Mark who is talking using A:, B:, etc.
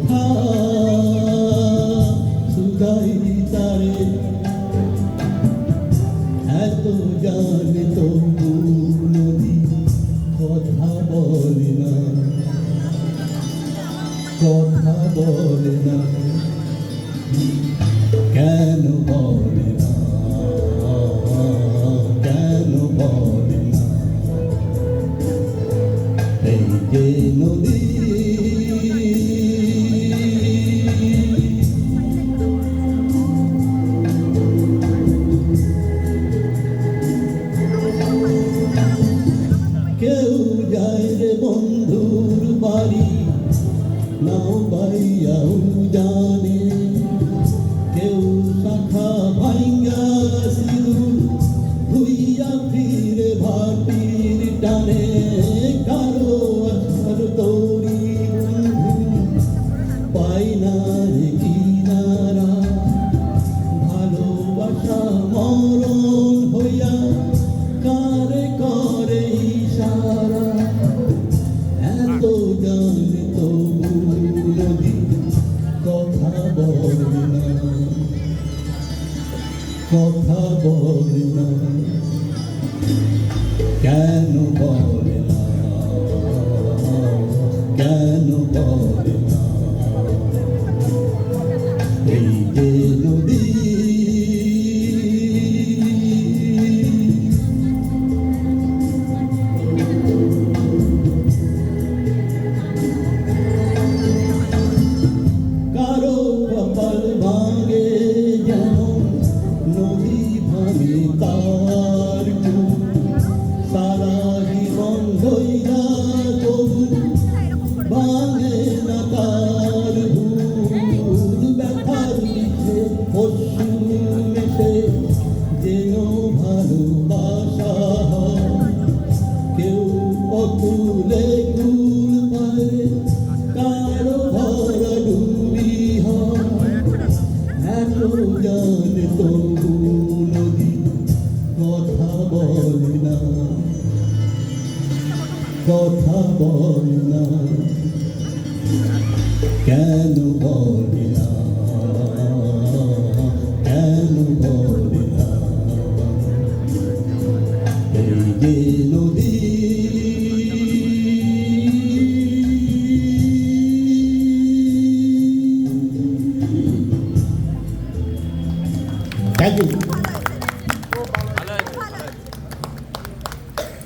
A: কথা শুধাই তারে এত জানে তবু নদী কথা বলে না, কথা বলে না, কেন বলে না, কেন বলে না? এই যে নদী কেউ যায় রে বন্ধুর বাড়ি নাও বাইয়াও জানে, কেউ শাখা ভাঙ্গা সিঁদুর ধুইয়া ফিরে ভাটির টানে, কারো আসার তরি বন্ধু পাই না রে কিনারা, ভালোবাসা মরণ হইয়া কারে করে ইশারা, এত জানে তবু নদী কথা বলে না, কথা বলে না, কেন বলে না, কেন বলে না? এই যে নদী কারো কপাল ভাঙে যেন নদী ভাঙে তার বুক, সারা জীবন ধইরা তবু ভাঙে না তার ভুল, ব্যথার মিশে পশু মেশে যেন ভালোবাসা, কেউ অকুলে কুল পায় কারো ভরা ডুবি হয়, এত জানে তবু নদী কথা বলে না, কথা বলে না, কেন বলে না, কেন বলে না? এই যে নদী Thank you.